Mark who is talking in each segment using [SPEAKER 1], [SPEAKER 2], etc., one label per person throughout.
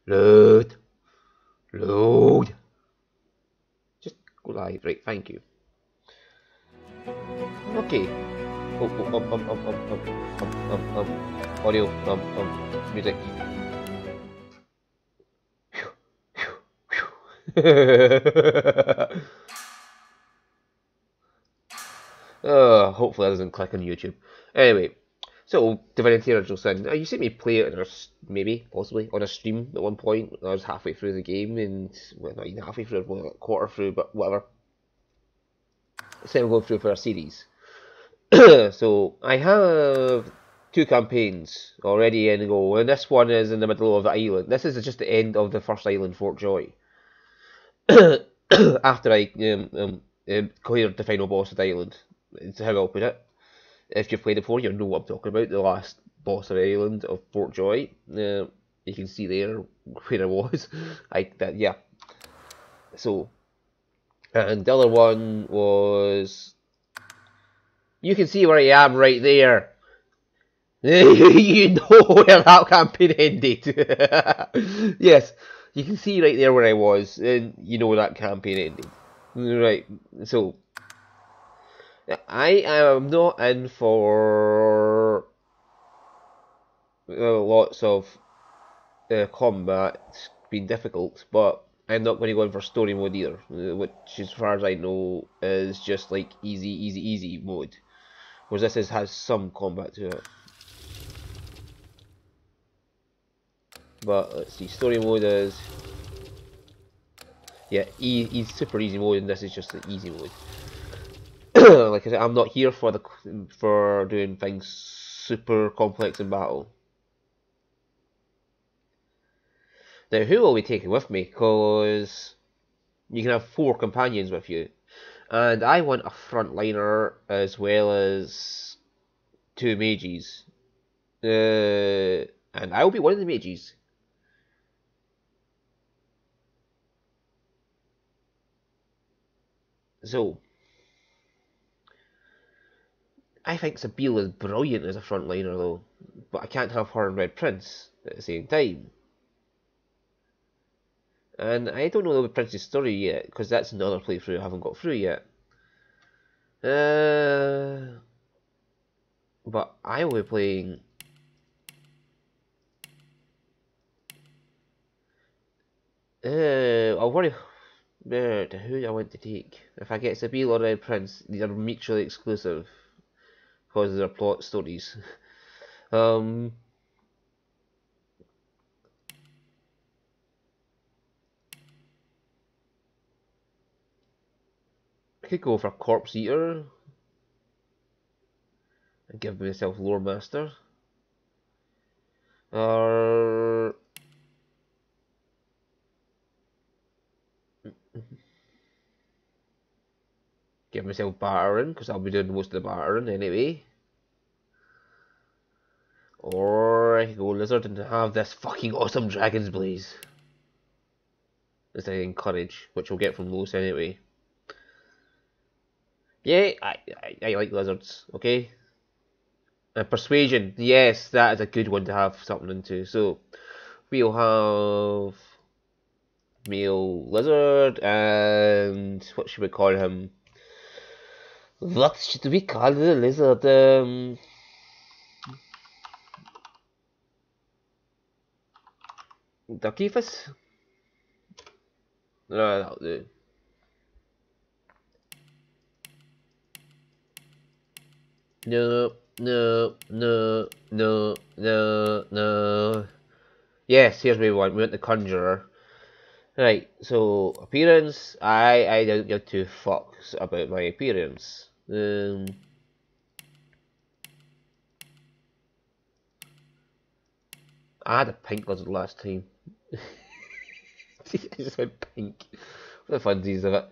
[SPEAKER 1] Load. Load. Just go live, right? Thank you. Okay. Audio. Music. Hopefully that doesn't click on YouTube. Anyway, so Divinity Original Sin. You see me play it, maybe, possibly, on a stream at one point. I was halfway through the game, and well, not even halfway through, well, a quarter through, but whatever. So I'm going through for a series. So I have 2 campaigns already in go, and this one is in the middle of the island. This is just the end of the first island, Fort Joy. After I cleared the final boss of the island, is how I'll put it. If you've played it before, you know what I'm talking about. The last boss of the island of Fort Joy. You can see there where I was. Yeah. So, and the other one was. You can see where I am right there. You know where that campaign ended. Yes, you can see right there where I was, and you know where that campaign ended. Right, so I am not in for lots of combat being difficult, but I'm not going to go in for story mode either, which, as far as I know, is just like easy mode. Whereas this has some combat to it. But let's see, story mode is super easy mode, and this is just the easy mode. Like I said, I'm not here for doing things super complex in battle. Now, who will be taking with me? Because you can have 4 companions with you, and I want a frontliner as well as 2 mages. And I will be one of the mages. So, I think Sabine is brilliant as a frontliner though, but I can't have her and Red Prince at the same time. And I don't know the Prince's story yet, because that's another playthrough I haven't got through yet. But I will be playing... I'll worry who I want to take. If I get Sabine or Red Prince, these are mutually exclusive, because they're plot stories. I could go for Corpse Eater and give myself Lore Master. Or give myself Battering, because I'll be doing most of the Battering anyway. Or I could go Lizard and have this fucking awesome Dragon's Blaze. As I encourage, which we'll get from Los anyway. Yeah, I like Lizards, okay? And Persuasion, yes, that is a good one to have something into. So, we'll have male Lizard, and what should we call him? What should we call the Lizard? Duckyfus? No, that'll do. No. Yes, here's what we want. We want the Conjurer. Right, so appearance. I don't give 2 fucks about my appearance. I had a pink lizard last time. I just went pink. What the funsies of it.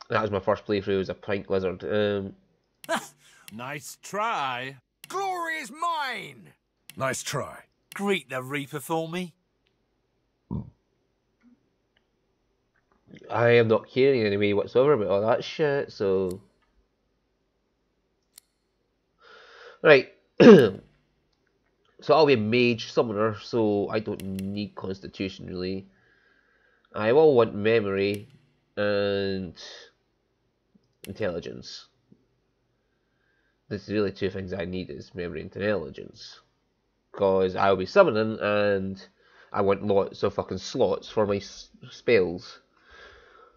[SPEAKER 1] That was my first playthrough as a pink lizard.
[SPEAKER 2] Nice try.
[SPEAKER 3] Glory is mine!
[SPEAKER 2] Nice try. Greet the Reaper for me.
[SPEAKER 1] I am not caring in any way whatsoever about all that shit, so... Right. So So I'll be a mage summoner, so I don't need constitution really. I will want memory and intelligence. There's really two things I need is memory and intelligence. Because I'll be summoning and I want lots of fucking slots for my spells.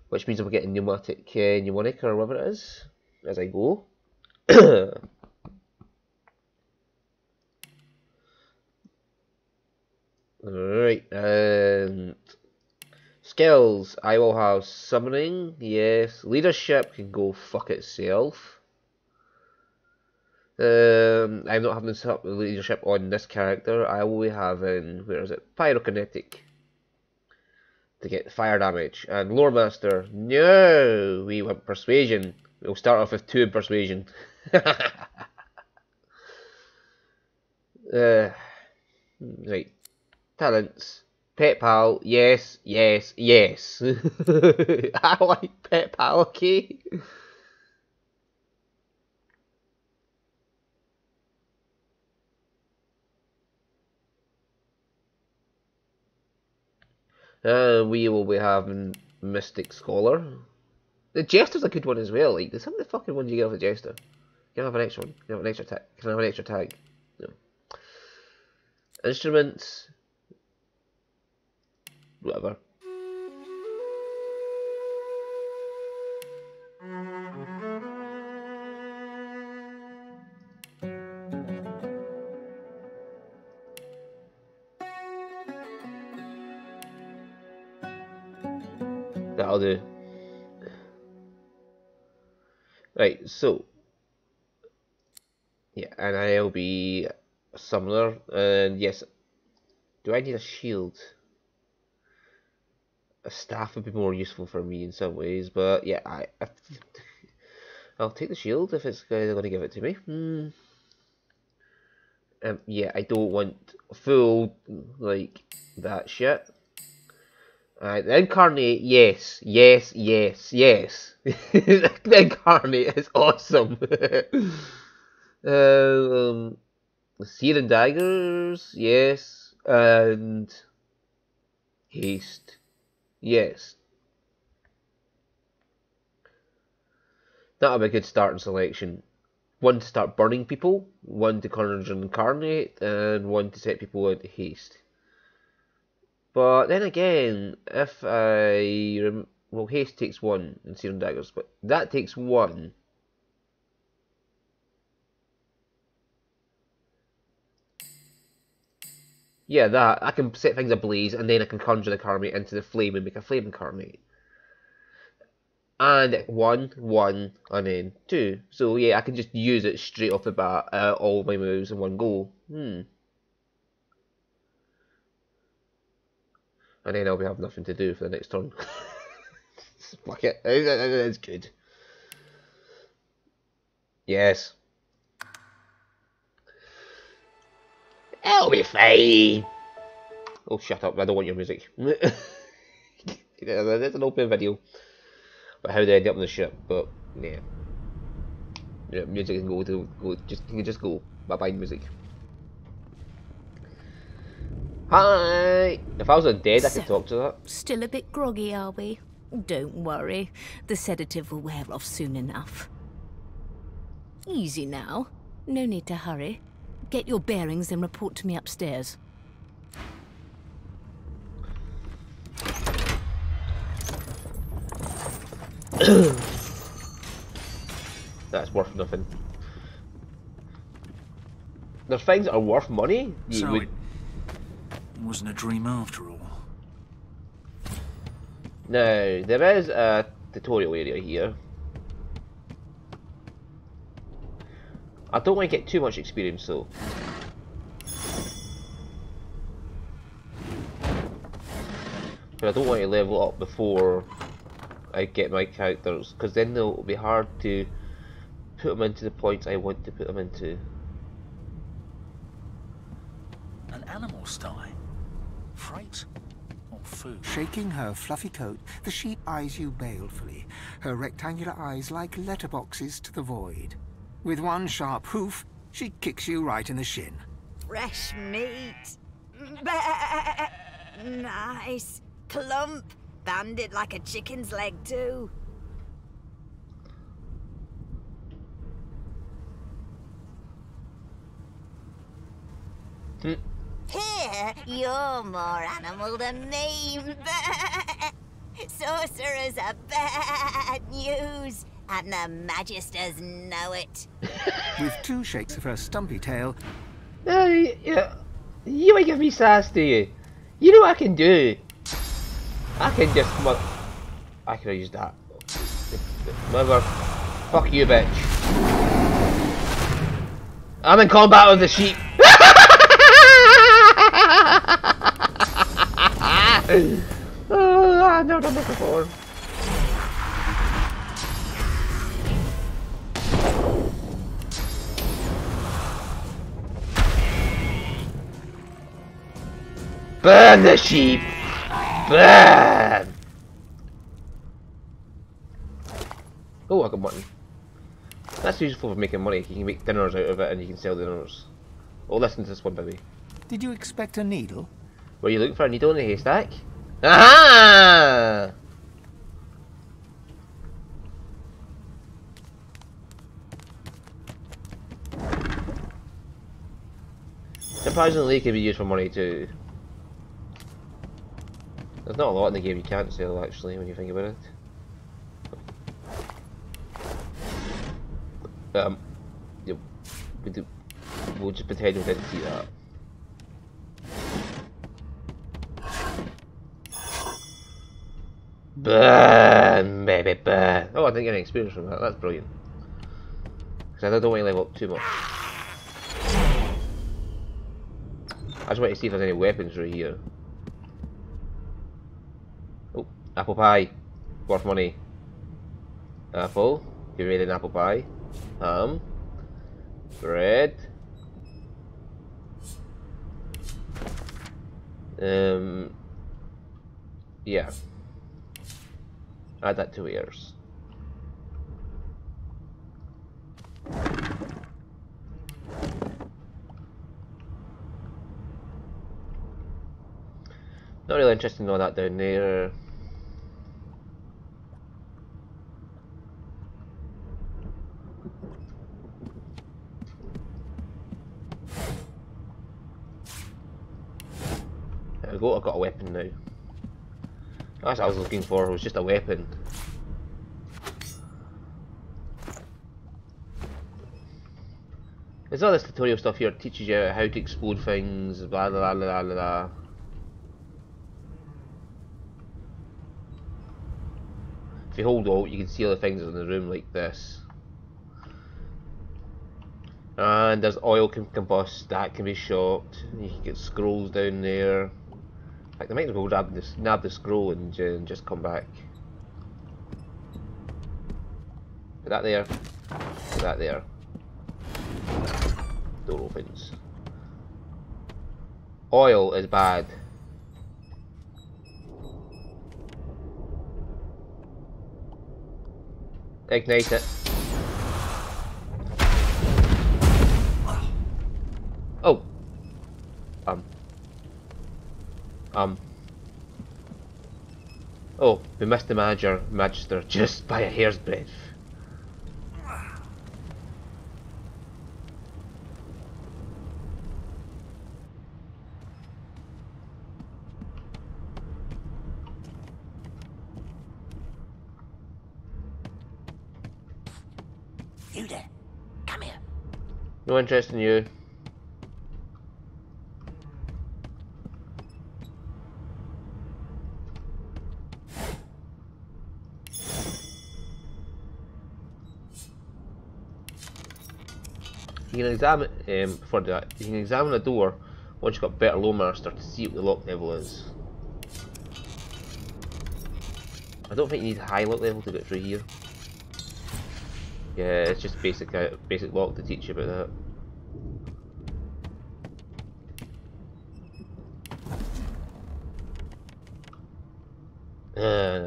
[SPEAKER 1] Which means I'm getting mnemonic or whatever it is as I go. Alright, and skills. I will have summoning, yes. Leadership can go fuck itself. I'm not having leadership on this character. I will be having, where is it? Pyrokinetic. To get fire damage. And Lore Master. No! We want Persuasion. We'll start off with 2 in Persuasion. Right. Talents. Pet Pal. Yes, yes, yes. I like Pet Pal, okay? We will be having Mystic Scholar. The Jester's a good one as well. Like, there's some of the fucking ones you get off the Jester. Can I have an extra one? Can I have an extra tag? Can I have an extra tag? No. Instruments. Whatever. That'll do. Right, so yeah, and I'll be a summoner, and yes, do I need a shield? A staff would be more useful for me in some ways, but yeah, I'll take the shield if it's going to give it to me. Yeah, I don't want full like that shit. Alright, the Incarnate, yes, yes, yes, yes. The Incarnate is awesome. The Searing Daggers, yes, and Haste, yes. That'll be a good starting selection. One to start burning people, one to conjure and incarnate, and one to set people into haste. But then again, if well, haste takes 1 in Searing Daggers, but that takes 1. Yeah, that I can set things ablaze, and then I can conjure the incarnate into the flame and make a flame incarnate. And 1, 1, and then 2. So yeah, I can just use it straight off the bat, all my moves in one go. And then I'll be having nothing to do for the next turn. Fuck it, it's good. Yes. It'll be fine. Oh, shut up, I don't want your music. It's an open video. But how they end up on the ship, but yeah. Yeah, music can go, you can just go. Bye bye music. Hi! If I was undead, I could talk to that.
[SPEAKER 4] Still a bit groggy, are we? Don't worry. The sedative will wear off soon enough. Easy now. No need to hurry. Get your bearings and report to me upstairs.
[SPEAKER 1] That's worth nothing. There's things that are worth money.
[SPEAKER 2] So it wasn't a dream after all.
[SPEAKER 1] Now, there is a tutorial area here. I don't want to get too much experience though. But I don't want to level up before I get my characters, because then it'll be hard to put them into the points I want to put them into.
[SPEAKER 2] An animal sty? Freight? Or food?
[SPEAKER 5] Shaking her fluffy coat, the sheep eyes you balefully, her rectangular eyes like letterboxes to the void. With one sharp hoof, she kicks you right in the shin.
[SPEAKER 6] fresh meat. Nice. Plump. Banded like a chicken's leg, too. Here, you're more animal than me. Sorcerers are bad news, and the Magisters know it.
[SPEAKER 5] With 2 shakes of her stumpy tail,
[SPEAKER 1] Yeah. You ain't give me sass, do you? You know what I can do? I can just I could have used that. Mother. Fuck you, bitch. I'm in combat with the sheep. Oh, I've never done this before. Burn the sheep! Burn! Oh, I got mutton. That's useful for making money. You can make dinners out of it and you can sell dinners. Oh, listen to this one, baby.
[SPEAKER 5] did you expect a needle?
[SPEAKER 1] Were you looking for a needle in a haystack? Aha! Surprisingly, it can be used for money too. There's not a lot in the game you can't sell, actually, when you think about it. Yeah, we'll just pretend we didn't see that. Burn, baby, burn. Oh, I didn't get any experience from that. That's brilliant. Because I don't want to level up too much. I just want to see if there's any weapons right here. Oh, apple pie. Worth money. Apple. You made an apple pie. Bread. Yeah. Add that to ears. Not really interested in all that down there. There we go, I've got a weapon now. That's what I was looking for, it was just a weapon. There's all this tutorial stuff here, it teaches you how to explode things, blah blah blah blah blah. If you hold Alt, you can see all the things in the room like this. And there's oil can combust, that can be shocked. You can get scrolls down there. In fact, I might as well nab the scroll and just come back. Put that there. Put that there. Door opens. Oil is bad. Ignite it. Oh. Oh, we missed the Magister just by a hair's breadth.
[SPEAKER 6] You there. Come here.
[SPEAKER 1] No interest in you. You can examine before that. You can examine the door once you've got better Lowmaster to see what the lock level is. I don't think you need a high lock level to get through here. Yeah, it's just basic lock to teach you about that.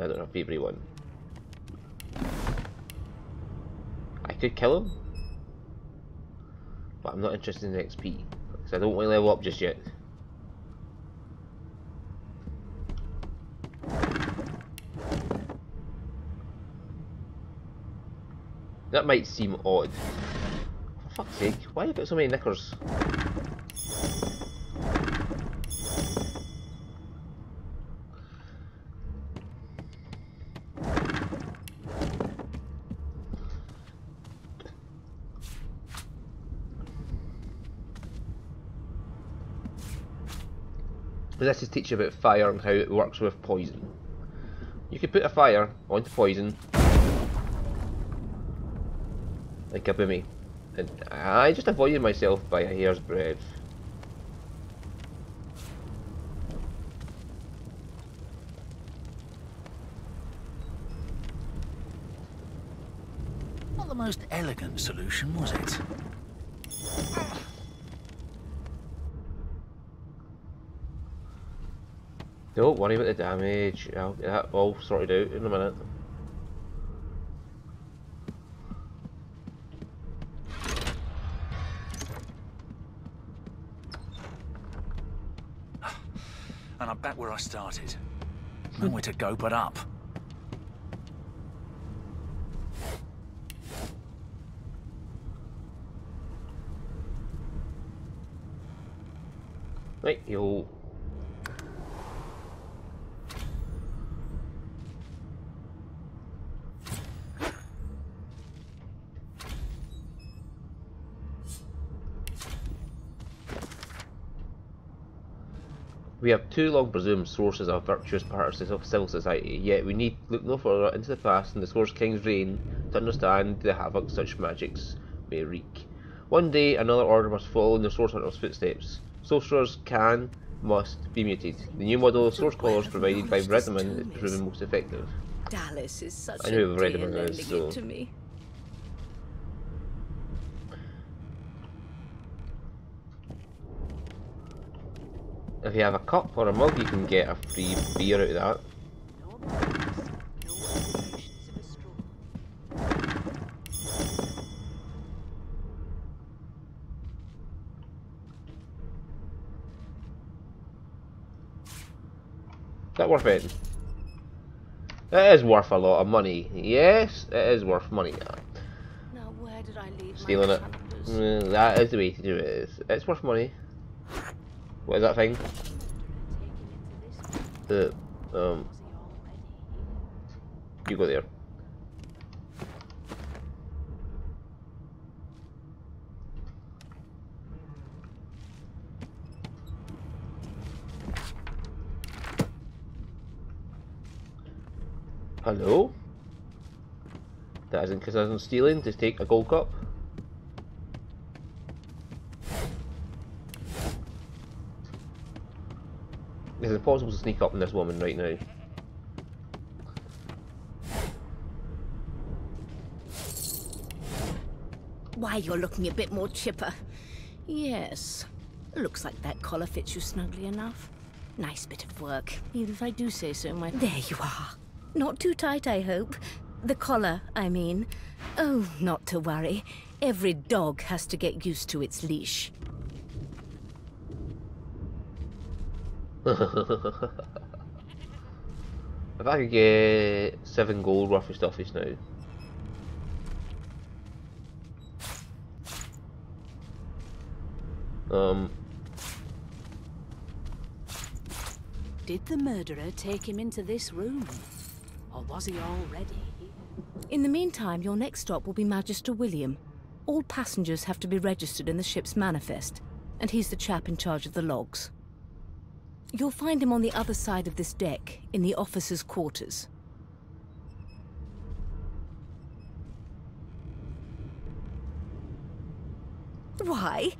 [SPEAKER 1] I don't have favorite one. I could kill him, but I'm not interested in XP because because I don't want to level up just yet. That might seem odd. For fuck's sake, why have you got so many knickers? This is teach you about fire and how it works with poison. You can put a fire onto poison, like a boomy, and I just avoided myself by a hair's breadth.
[SPEAKER 2] Not the most elegant solution, was it?
[SPEAKER 1] Don't worry about the damage, I'll get that all sorted out in a minute.
[SPEAKER 2] And I'm back where I started. Nowhere to go but up.
[SPEAKER 1] Right, yo. We have too long presumed Source is a virtuous part of civil society, yet we need look no further into the past and the Source King's reign to understand the havoc such magics may wreak. One day another order must follow in the Source Hunter's footsteps. Sorcerers must be muted. The new model of Source Collars provided by Redman is proven most effective.
[SPEAKER 4] Dallas is such
[SPEAKER 1] I know
[SPEAKER 4] a
[SPEAKER 1] who
[SPEAKER 4] dear
[SPEAKER 1] Redman is,
[SPEAKER 4] lending
[SPEAKER 1] so...
[SPEAKER 4] it to me.
[SPEAKER 1] If you have a cup or a mug, you can get a free beer out of that. Is that worth it? It is worth a lot of money. Yes, it is worth money.
[SPEAKER 4] Now where did I leave
[SPEAKER 1] Stealing
[SPEAKER 4] my
[SPEAKER 1] it.
[SPEAKER 4] calendars?
[SPEAKER 1] That is the way to do it. It's worth money. What is that thing? The you go there. Hello? That isn't because I'm stealing. Just take a gold cup. It's impossible to sneak up on this woman right now.
[SPEAKER 4] Why, you're looking a bit more chipper. Yes. Looks like that collar fits you snugly enough. Nice bit of work, even if I do say so myself. There you are. Not too tight, I hope. The collar, I mean. Oh, not to worry. Every dog has to get used to its leash.
[SPEAKER 1] If I could get 7 gold worth of stuff just now.
[SPEAKER 7] Did the murderer take him into this room? Or was he already here?
[SPEAKER 4] In the meantime, your next stop will be Magister William. All passengers have to be registered in the ship's manifest, and he's the chap in charge of the logs. You'll find him on the other side of this deck, in the officers' quarters. Why?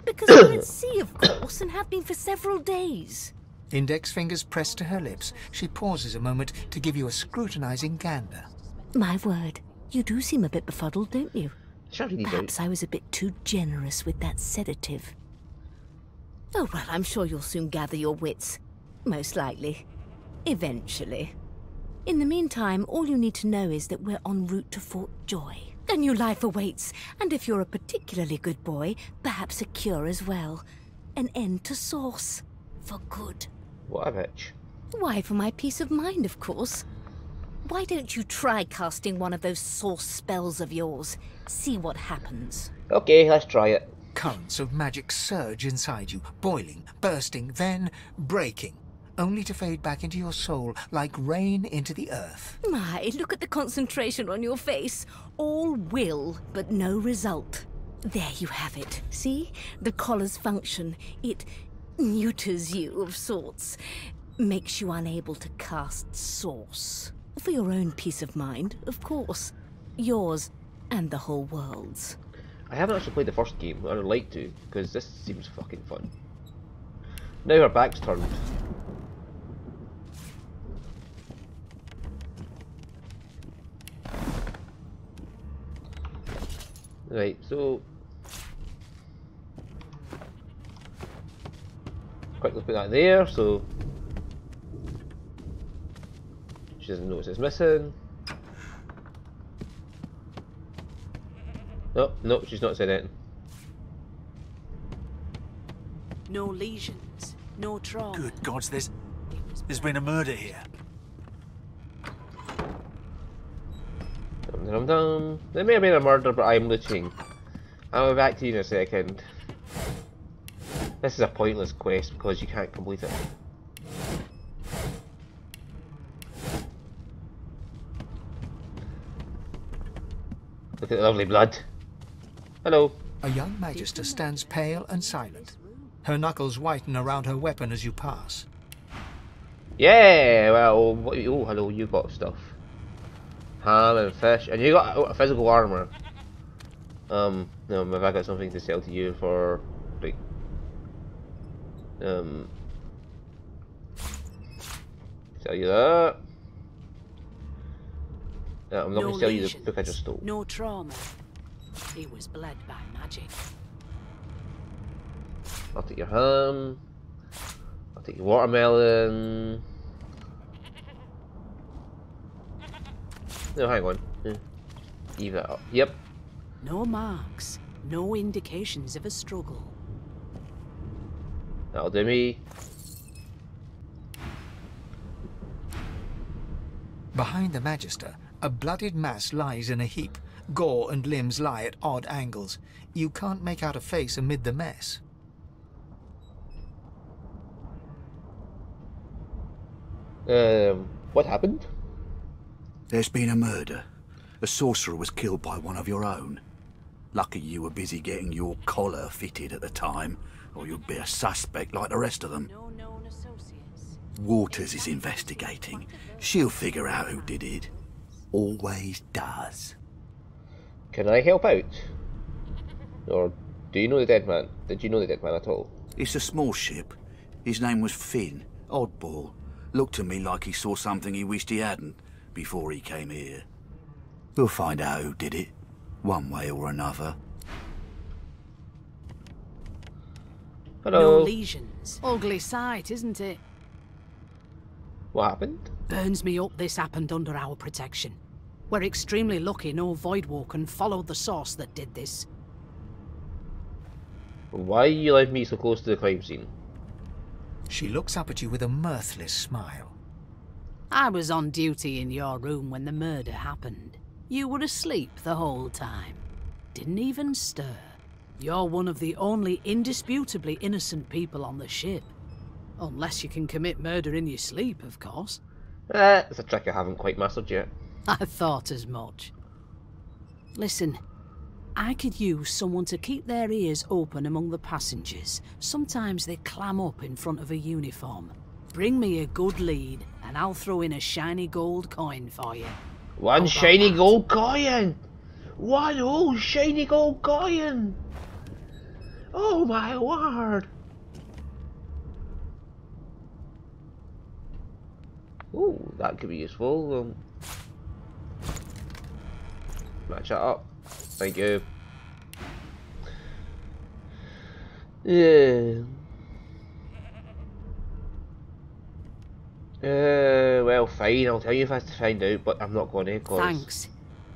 [SPEAKER 4] Because we're at sea, of course, and have been for several days.
[SPEAKER 5] Index fingers pressed to her lips, she pauses a moment to give you a scrutinizing gander.
[SPEAKER 4] My word, you do seem a bit befuddled, don't you?
[SPEAKER 1] Shouting these out.
[SPEAKER 4] Perhaps I was a bit too generous with that sedative. Oh, well, I'm sure you'll soon gather your wits. Most likely. Eventually. In the meantime, all you need to know is that we're en route to Fort Joy. A new life awaits, and if you're a particularly good boy, perhaps a cure as well. an end to Source. For good.
[SPEAKER 1] What a bitch.
[SPEAKER 4] Why, for my peace of mind, of course. Why don't you try casting one of those Source spells of yours? See what happens.
[SPEAKER 1] Okay, let's try it.
[SPEAKER 5] Currents of magic surge inside you, boiling, bursting, then breaking, only to fade back into your soul like rain into the earth.
[SPEAKER 4] My, look at the concentration on your face. All will, but no result. There you have it. See? The collar's function. It neuters you of sorts. Makes you unable to cast Source. For your own peace of mind, of course. Yours and the whole world's.
[SPEAKER 1] I haven't actually played the first game, but I'd like to, because this seems fucking fun. Now our back's turned. Right, so... quickly put that there, so... she doesn't notice it's missing. Oh, no, she's not saying anything.
[SPEAKER 7] No lesions, no trauma.
[SPEAKER 2] Good gods, there's been a murder here.
[SPEAKER 1] Dum dum dum. There may have been a murder, but I'm looting. I'll be back to you in a second. This is a pointless quest because you can't complete it. Look at the lovely blood. Hello.
[SPEAKER 5] A young magister stands pale and silent. Her knuckles whiten around her weapon as you pass.
[SPEAKER 1] Yeah, well, what, oh, hello, you got stuff. Ham and fish, and you got a physical armor. No, have I got something to sell to you for, like, sell you that. No, I'm not going to sell you the book I just stole.
[SPEAKER 7] No trauma. He was bled by magic.
[SPEAKER 1] I'll take your ham. I'll take your watermelon. No, hang on. Leave that up. Yep.
[SPEAKER 7] No marks. No indications of a struggle.
[SPEAKER 1] That'll do me.
[SPEAKER 5] Behind the magister, a bloodied mass lies in a heap. Gore and limbs lie at odd angles. You can't make out a face amid the mess.
[SPEAKER 1] What happened?
[SPEAKER 8] There's been a murder. A sorcerer was killed by one of your own. Lucky you were busy getting your collar fitted at the time, or you'd be a suspect like the rest of them.
[SPEAKER 7] No known associates.
[SPEAKER 8] Waters is investigating. She'll figure out who did it. Always does.
[SPEAKER 1] Can I help out? Or do you know the dead man? Did you know the dead man at all?
[SPEAKER 8] It's a small ship. His name was Finn. Oddball. Looked to me like he saw something he wished he hadn't before he came here. We'll find out who did it, one way or another.
[SPEAKER 1] Hello.
[SPEAKER 7] No lesions. Ugly sight, isn't it?
[SPEAKER 1] What happened?
[SPEAKER 7] Burns me up this happened under our protection. We're extremely lucky no Voidwalker followed the source that did this.
[SPEAKER 1] Why you left me so close to the crime scene?
[SPEAKER 5] She looks up at you with a mirthless smile.
[SPEAKER 7] I was on duty in your room when the murder happened. You were asleep the whole time. Didn't even stir. You're one of the only indisputably innocent people on the ship. Unless you can commit murder in your sleep, of course.
[SPEAKER 1] It's a trick I haven't quite mastered yet.
[SPEAKER 7] I thought as much. Listen, I could use someone to keep their ears open among the passengers. Sometimes they clam up in front of a uniform. Bring me a good lead, and I'll throw in a shiny gold coin for you.
[SPEAKER 1] One shiny gold coin! One whole shiny gold coin! Oh my word! Ooh, that could be useful. Match that up. Thank you. Yeah. Well, fine. I'll tell you if I have to find out, but I'm not going to.
[SPEAKER 7] Thanks.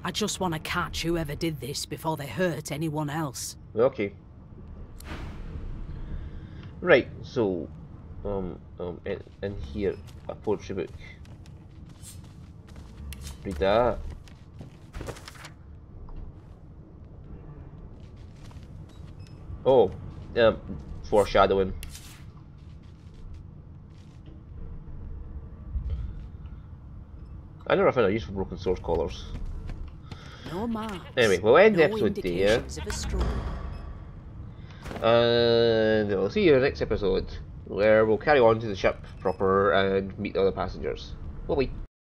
[SPEAKER 7] I just want to catch whoever did this before they hurt anyone else.
[SPEAKER 1] Okay. Right, so in here, a poetry book. Read that. Oh, foreshadowing. I never found a use for broken source collars.
[SPEAKER 7] No marks.
[SPEAKER 1] Anyway, we'll end the
[SPEAKER 7] No
[SPEAKER 1] episode there.
[SPEAKER 7] indications of a struggle.
[SPEAKER 1] And I'll see you in the next episode, where we'll carry on to the ship proper and meet the other passengers. Bye-bye.